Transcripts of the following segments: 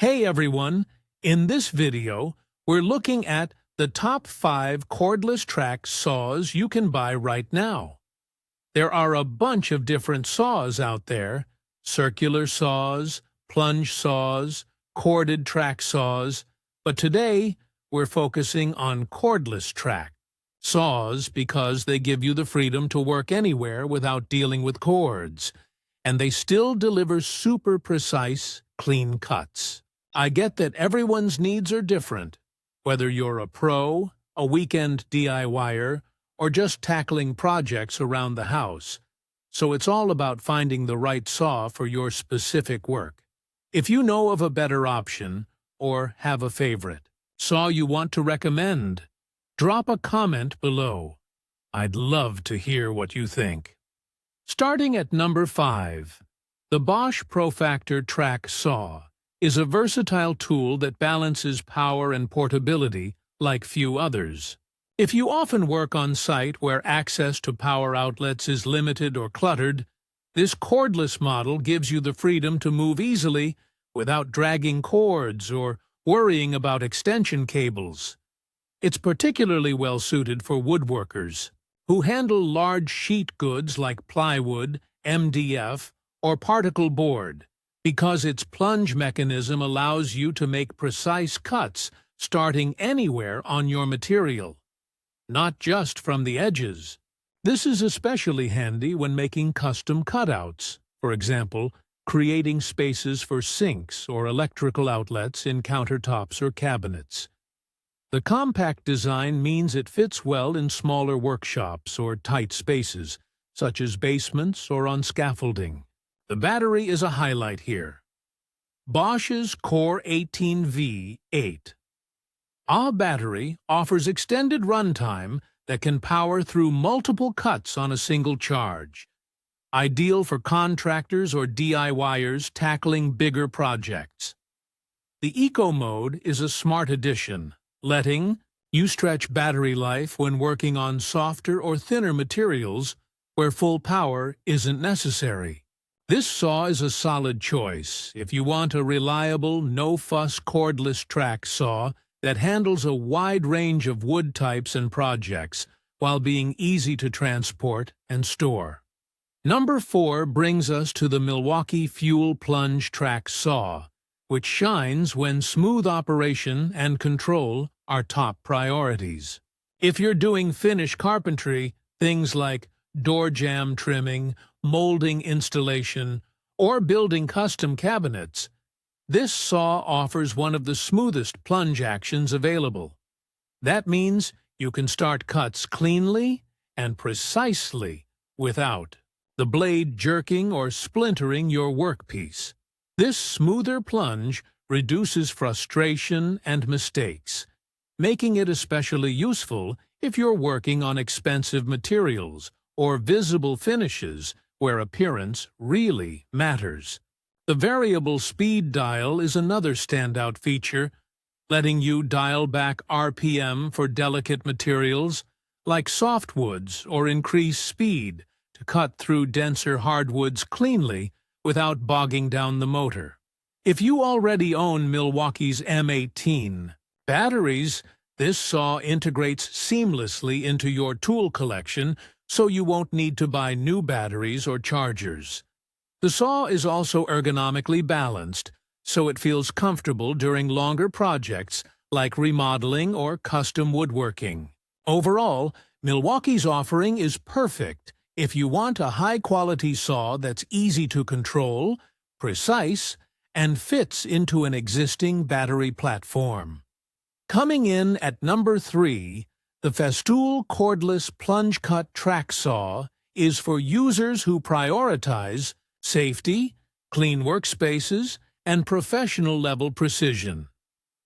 Hey everyone! In this video, we're looking at the top 5 cordless track saws you can buy right now. There are a bunch of different saws out there: circular saws, plunge saws, corded track saws, but today we're focusing on cordless track saws because they give you the freedom to work anywhere without dealing with cords, and they still deliver super precise, clean cuts. I get that everyone's needs are different, whether you're a pro, a weekend DIYer, or just tackling projects around the house, so it's all about finding the right saw for your specific work. If you know of a better option, or have a favorite saw you want to recommend, drop a comment below. I'd love to hear what you think. Starting at number 5, the Bosch PROFACTOR track saw is a versatile tool that balances power and portability like few others. If you often work on site where access to power outlets is limited or cluttered, this cordless model gives you the freedom to move easily without dragging cords or worrying about extension cables. It's particularly well suited for woodworkers who handle large sheet goods like plywood, MDF, or particle board, because its plunge mechanism allows you to make precise cuts starting anywhere on your material, not just from the edges. This is especially handy when making custom cutouts, for example, creating spaces for sinks or electrical outlets in countertops or cabinets. The compact design means it fits well in smaller workshops or tight spaces, such as basements or on scaffolding. The battery is a highlight here. Bosch's Core 18V8. Our battery offers extended runtime that can power through multiple cuts on a single charge, ideal for contractors or DIYers tackling bigger projects. The Eco Mode is a smart addition, letting you stretch battery life when working on softer or thinner materials where full power isn't necessary. This saw is a solid choice if you want a reliable, no-fuss cordless track saw that handles a wide range of wood types and projects while being easy to transport and store. Number 4 brings us to the Milwaukee FUEL plunge track saw, which shines when smooth operation and control are top priorities. If you're doing finish carpentry, things like door jamb trimming, molding installation, or building custom cabinets, this saw offers one of the smoothest plunge actions available. That means you can start cuts cleanly and precisely without the blade jerking or splintering your workpiece. This smoother plunge reduces frustration and mistakes, making it especially useful if you're working on expensive materials or visible finishes where appearance really matters. The variable speed dial is another standout feature, letting you dial back RPM for delicate materials like softwoods or increase speed to cut through denser hardwoods cleanly without bogging down the motor. If you already own Milwaukee's M18 batteries, this saw integrates seamlessly into your tool collection, so you won't need to buy new batteries or chargers. The saw is also ergonomically balanced, so it feels comfortable during longer projects like remodeling or custom woodworking. Overall, Milwaukee's offering is perfect if you want a high-quality saw that's easy to control, precise, and fits into an existing battery platform. Coming in at number 3, the Festool cordless plunge cut track saw is for users who prioritize safety, clean workspaces, and professional-level precision.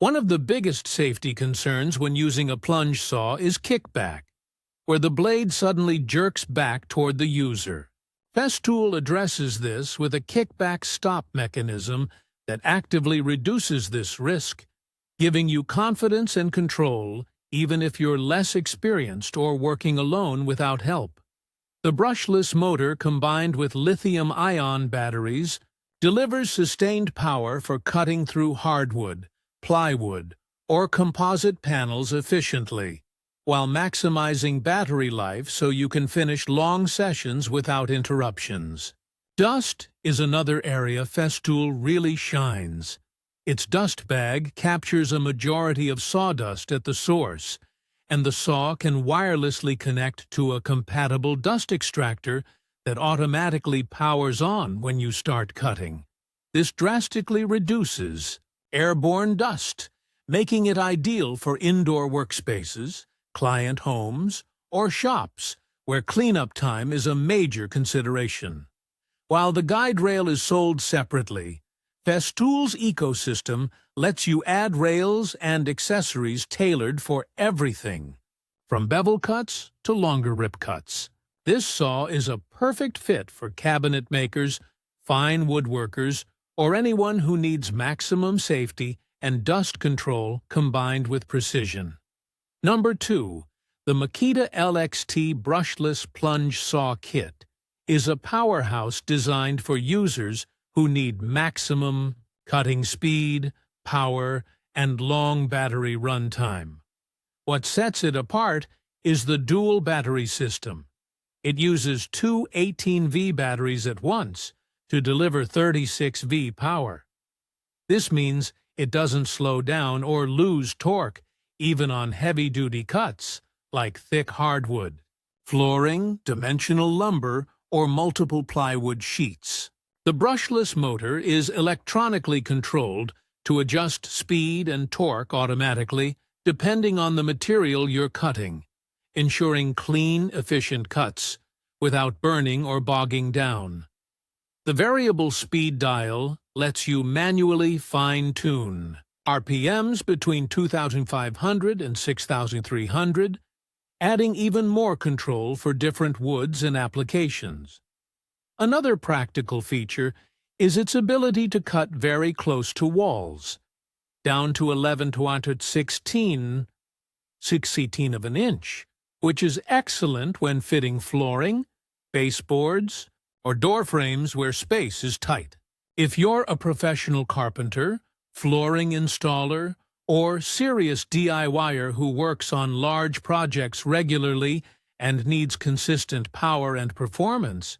One of the biggest safety concerns when using a plunge saw is kickback, where the blade suddenly jerks back toward the user. Festool addresses this with a kickback stop mechanism that actively reduces this risk, giving you confidence and control even if you're less experienced or working alone without help. The brushless motor combined with lithium-ion batteries delivers sustained power for cutting through hardwood, plywood, or composite panels efficiently, while maximizing battery life so you can finish long sessions without interruptions. Dust is another area Festool really shines. Its dust bag captures a majority of sawdust at the source, and the saw can wirelessly connect to a compatible dust extractor that automatically powers on when you start cutting. This drastically reduces airborne dust, making it ideal for indoor workspaces, client homes, or shops where cleanup time is a major consideration. While the guide rail is sold separately, Festool's ecosystem lets you add rails and accessories tailored for everything, from bevel cuts to longer rip cuts. This saw is a perfect fit for cabinet makers, fine woodworkers, or anyone who needs maximum safety and dust control combined with precision. Number 2. The Makita LXT Brushless Plunge Saw Kit is a powerhouse designed for users who need maximum cutting speed, power, and long battery runtime. What sets it apart is the dual battery system. It uses two 18V batteries at once to deliver 36V power. This means it doesn't slow down or lose torque even on heavy-duty cuts like thick hardwood, flooring, dimensional lumber, or multiple plywood sheets. The brushless motor is electronically controlled to adjust speed and torque automatically depending on the material you're cutting, ensuring clean, efficient cuts without burning or bogging down. The variable speed dial lets you manually fine-tune RPMs between 2,500 and 6,300, adding even more control for different woods and applications. Another practical feature is its ability to cut very close to walls, down to 11 to 16 of an inch, which is excellent when fitting flooring, baseboards, or door frames where space is tight. If you're a professional carpenter, flooring installer, or serious DIYer who works on large projects regularly and needs consistent power and performance,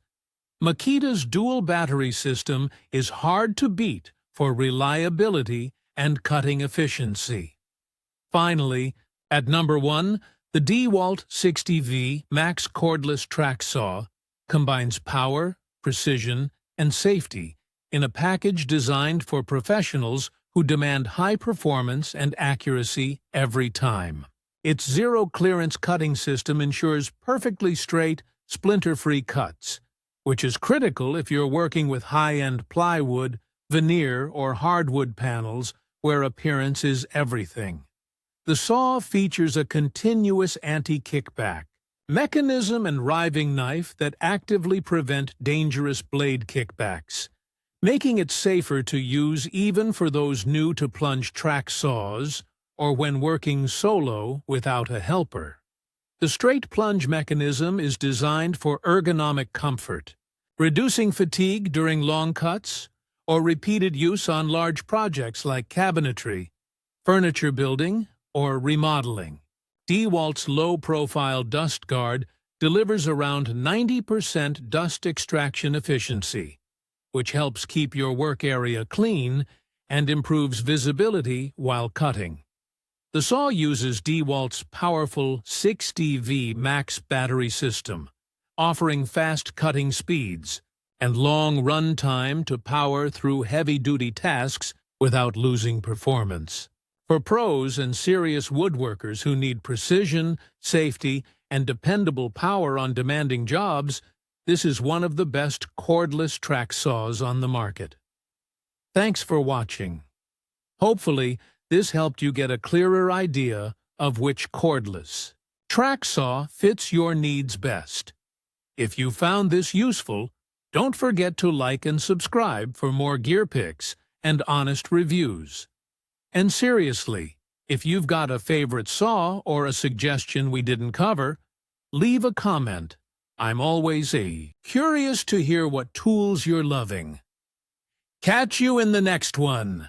Makita's dual battery system is hard to beat for reliability and cutting efficiency. Finally, at number 1, the DEWALT 60V MAX Cordless Track Saw combines power, precision, and safety in a package designed for professionals who demand high performance and accuracy every time. Its zero-clearance cutting system ensures perfectly straight, splinter-free cuts, which is critical if you're working with high-end plywood, veneer, or hardwood panels where appearance is everything. The saw features a continuous anti-kickback mechanism and riving knife that actively prevent dangerous blade kickbacks, making it safer to use even for those new to plunge track saws or when working solo without a helper. The straight plunge mechanism is designed for ergonomic comfort, reducing fatigue during long cuts or repeated use on large projects like cabinetry, furniture building, or remodeling. DEWALT's low-profile dust guard delivers around 90% dust extraction efficiency, which helps keep your work area clean and improves visibility while cutting. The saw uses DEWALT's powerful 60V max battery system, offering fast cutting speeds and long run time to power through heavy-duty tasks without losing performance. For pros and serious woodworkers who need precision, safety, and dependable power on demanding jobs, this is one of the best cordless track saws on the market. Thanks for watching. Hopefully, this helped you get a clearer idea of which cordless track saw fits your needs best. If you found this useful, don't forget to like and subscribe for more gear picks and honest reviews. And seriously, if you've got a favorite saw or a suggestion we didn't cover, leave a comment. I'm always curious to hear what tools you're loving. Catch you in the next one.